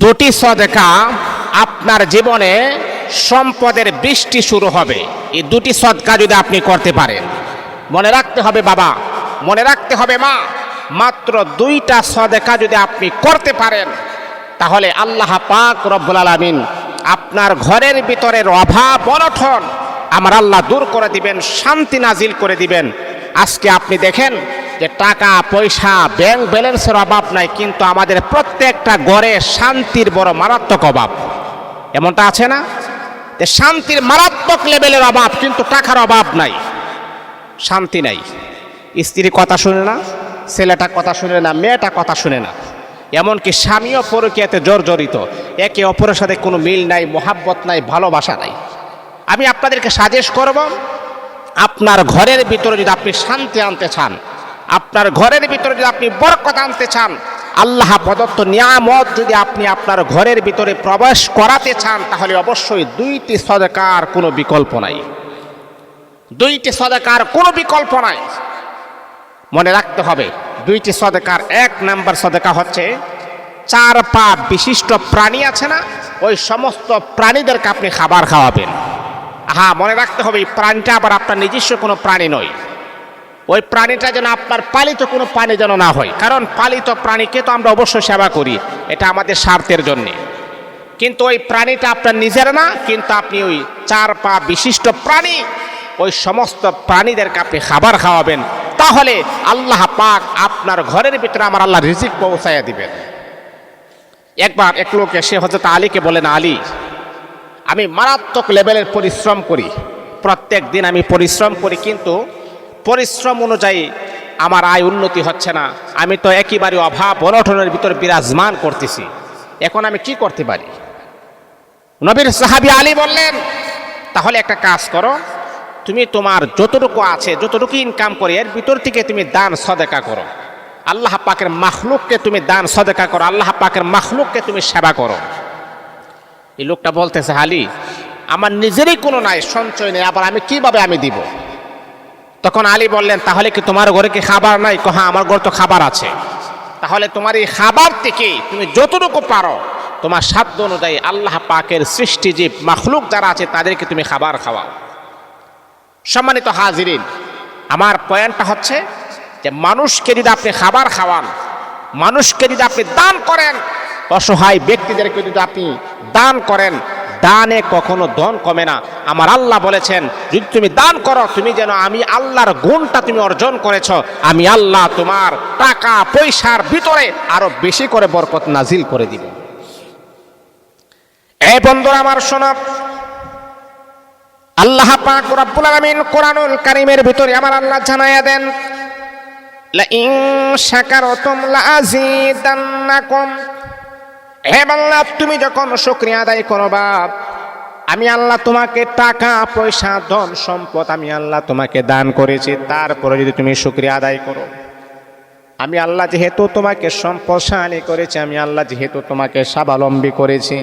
দুটি সদকা আপনার জীবনে সম্পদের বৃষ্টি শুরু হবে। এই দুটি সদকা যদি আপনি করতে পারেন, মনে রাখতে হবে বাবা, মনে রাখতে হবে মা, মাত্র দুইটা সদকা যদি আপনি করতে পারেন, তাহলে আল্লাহ পাক রব্বুল আলামিন আপনার ঘরের ভিতরের অভাব অনটন আমার আল্লাহ দূর করে দিবেন, শান্তি নাজিল করে দিবেন। আজকে আপনি দেখেন যে টাকা পয়সা ব্যাংক ব্যালেন্সের অভাব নাই, কিন্তু আমাদের প্রত্যেকটা ঘরে শান্তির বড় মারাত্মক অভাব। এমনটা আছে না, যে শান্তির মারাত্মক লেভেলের অভাব, কিন্তু টাকার অভাব নাই, শান্তি নাই। স্ত্রী কথা শুনে না, ছেলেটা কথা শুনে না, মেয়েটা কথা শুনে না, এমনকি স্বামীও পরকীয়াতে জর্জরিত, একে অপরের সাথে কোনো মিল নাই, মোহাব্বত নাই, ভালোবাসা নাই। আমি আপনাদেরকে সাজেস্ট করব, আপনার ঘরের ভিতরে যদি আপনি শান্তি আনতে চান, আপনার ঘরের ভিতরে যদি আপনি বরকত আনতে চান, আল্লাহ প্রদত্ত নিয়ামত যদি আপনি আপনার ঘরের ভিতরে প্রবেশ করাতে চান, তাহলে অবশ্যই দুইটি সদকার কোনো বিকল্প নাই, দুইটি সদকার কোনো বিকল্প নাই। মনে রাখতে হবে, দুইটি সদকার এক নাম্বার সদকা হচ্ছে, 4 পা বিশিষ্ট প্রাণী আছে না, ওই সমস্ত প্রাণীদেরকে আপনি খাবার খাওয়াবেন। হ্যাঁ, মনে রাখতে হবে এই প্রাণীটা আবার আপনার নিজস্ব কোনো প্রাণী নয়, ওই প্রাণীটা যেন আপনার পালিত কোনো প্রাণী যেন না হয়, কারণ পালিত প্রাণীকে তো আমরা অবশ্যই সেবা করি, এটা আমাদের স্বার্থের জন্যে, কিন্তু ওই প্রাণীটা আপনার নিজের না, কিন্তু আপনি ওই 4 পা বিশিষ্ট প্রাণী, ওই সমস্ত প্রাণীদেরকে আপনি খাবার খাওয়াবেন, তাহলে আল্লাহ পাক আপনার ঘরের ভিতরে আমার আল্লাহ রিজিক পৌঁছাইয়া দিবেন। একবার এক লোক এসে হযরত আলীকে বলেন, আলী, আমি মারাত্মক লেভেলের পরিশ্রম করি, প্রত্যেক দিন আমি পরিশ্রম করি, কিন্তু পরিশ্রম অনুযায়ী আমার আয় উন্নতি হচ্ছে না, আমি তো একেবারে অভাব অনটনের ভিতর বিরাজমান করতেছি, এখন আমি কি করতে পারি? নবীর সাহাবী আলী বললেন, তাহলে একটা কাজ করো, তুমি তোমার যতটুকু আছে, যতটুকু ইনকাম করে এর ভিতর থেকে তুমি দান সদকা করো, আল্লাহ পাকের মাখলুককে তুমি দান সদকা করো, আল্লাহ পাকের মাখলুককে তুমি সেবা করো। এই লোকটা বলতেছে, আলী, আমার নিজেরই কোনো নাই, সঞ্চয় নেই, আবার আমি কিভাবে আমি দিব? তখন আলী বললেন, তাহলে কি তোমার ঘরে কি খাবার নাই? হ্যাঁ, আমার ঘরে তো খাবার আছে। তাহলে তোমার এই খাবার থেকে তুমি যতটুকু পারো তোমার সাধ্য অনুযায়ী আল্লাহ পাকের সৃষ্টিজীব মাখলুক যারা আছে তাদেরকে তুমি খাবার খাওয়াও। সম্মানিত হাজিরিন, আমার পয়েন্টটা হচ্ছে যে মানুষকে যদি আপনি খাবার খাওয়ান, মানুষকে যদি আপনি দান করেন, অসহায় ব্যক্তিদেরকে যদি আপনি দান করেন, দানে কখনো ধন কমে না। আমার আল্লাহ বলেছেন, যদি তুমি দান করো, তুমি যেন আমি আল্লাহর গুণটা তুমি অর্জন করেছ, আমি আল্লাহ তোমার টাকা পয়সার ভিতরে আরো বেশি করে বরকত নাজিল করে দিব। এই বন্ধুরা আমার শোনো, আল্লাহ পাক রব্বুল আলামিন কোরআনুল কারীমের ভিতরে আমার আল্লাহ জানায়া দেন, লা ইন শাকারতুম লাযীদান্নাকুম। হে বান্দা, তুমি যখন শুকরিয়া আদায় করবা, আমি আল্লাহ তোমাকে টাকা পয়সা ধন সম্পদ আমি আল্লাহ তোমাকে দান করেছি, তারপরে যদি তুমি শুকরিয়া আদায় করো, আমি আল্লাহ যেহেতু তোমাকে সম্পদশালী করেছি, আমি আল্লাহ যেহেতু তোমাকে স্বাবলম্বী করেছি,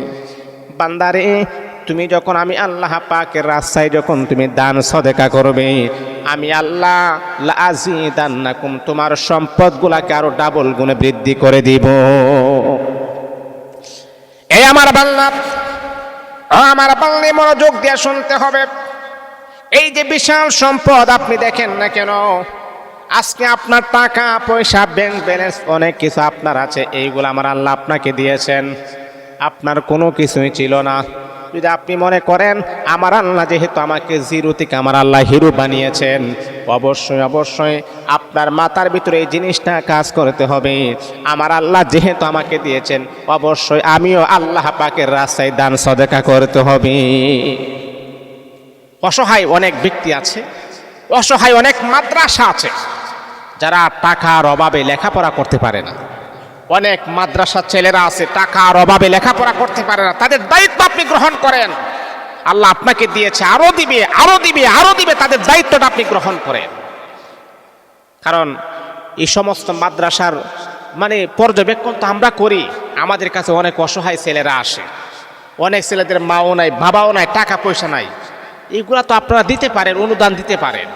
বান্দারে তুমি যখন আমি আল্লাহ পাকের রাস্তায় যখন তুমি দান সদকা করবে, আমি আল্লাহ লাযীদান্নাকুম, তোমার সম্পদগুলোকে আরো ডাবল গুণে বৃদ্ধি করে দিব। এই আমার বান্দা, আমার বান্দা, মনোযোগ দিয়ে শুনতে হবে। এই যে বিশাল সম্পদ আপনি দেখেন না কেন, আজকে আপনার টাকা পয়সা ব্যাংক ব্যালেন্স অনেক কিছু আপনার আছে, এইগুলো আমার আল্লাহ আপনাকে দিয়েছেন, আপনার কোনো কিছুই ছিল না। যদি আপনি মনে করেন আমার আল্লাহ যেহেতু আমাকে জিরো থেকে আমার আল্লাহ হিরো বানিয়েছেন, অবশ্যই অবশ্যই আপনার মাথার ভিতরে এই জিনিসটা কাজ করতে হবে, আমার আল্লাহ যেহেতু আমাকে দিয়েছেন, অবশ্যই আমিও আল্লাহ পাকের রাস্তায় দান সদকা করতে হবে। অসহায় অনেক ব্যক্তি আছে, অসহায় অনেক মাদ্রাসা আছে, যারা টাকার অভাবে লেখাপড়া করতে পারে না। অনেক মাদ্রাসার ছেলেরা আছে টাকার অভাবে লেখাপড়া করতে পারে না, তাদের দায়িত্ব আপনি গ্রহণ করেন, আল্লাহ আপনাকে দিয়েছে, আরো দিবে আরো দিবে আরো দিবে, তাদের দায়িত্বটা আপনি গ্রহণ করেন। কারণ এই সমস্ত মাদ্রাসার পর্যবেক্ষণ তো আমরা করি, আমাদের কাছে অনেক অসহায় ছেলেরা আসে, অনেক ছেলেদের মাও নাই, বাবাও নাই, টাকা পয়সা নাই, এইগুলা তো আপনারা দিতে পারেন, অনুদান দিতে পারেন,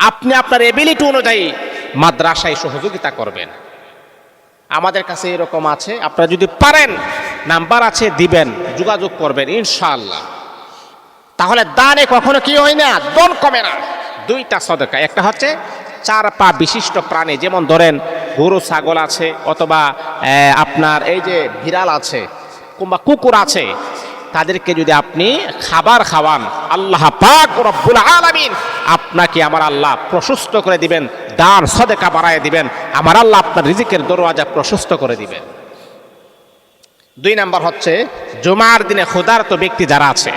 আপনি আপনার এবিলিটি অনুযায়ী মাদ্রাসায় সহযোগিতা করবেন। আমাদের কাছে এরকম আছে, আপনারা যদি পারেন নাম্বার আছে দিবেন, যোগাযোগ করবেন ইনশাআল্লাহ। তাহলে দানে কখনো কি হয় না, দন কমে না। দুইটা সদকা, একটা হচ্ছে 4 পা বিশিষ্ট প্রাণী, যেমন ধরেন গরু ছাগল আছে, অথবা আপনার এই যে বিড়াল আছে কিংবা কুকুর আছে, তাদেরকে যদি আপনি খাবার খাওয়ান, আল্লাহ পাক রব্বুল আলামিন আপনাকে আমার আল্লাহ প্রশস্ত করে দিবেন, দান সদকা বাড়ায় দিবেন, আমার আল্লাহ আপনার রিজিকের দরওয়াজা প্রশস্ত করে দিবেন। 2 নাম্বার হচ্ছে জুমার দিনে ক্ষুধার্ত ব্যক্তি যারা আছে,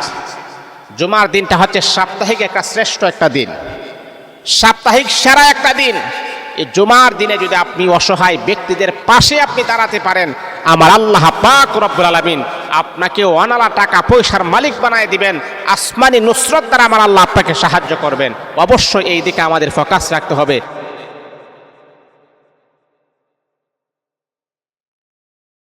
জুমার দিনটা হচ্ছে সাপ্তাহিক একটা শ্রেষ্ঠ একটা দিন, সাপ্তাহিক সেরা একটা দিন। এই জুমার দিনে যদি আপনি অসহায় ব্যক্তিদের পাশে আপনি দাঁড়াতে পারেন, আমার আল্লাহ পাক রব্বুল আলামিন আপনাকে অনালা টাকা পয়সার মালিক বানায় দিবেন, আসমানি নুসরত দ্বারা আমার আল্লাহ আপনাকে সাহায্য করবেন। অবশ্যই এই দিকে আমাদের ফোকাস রাখতে হবে।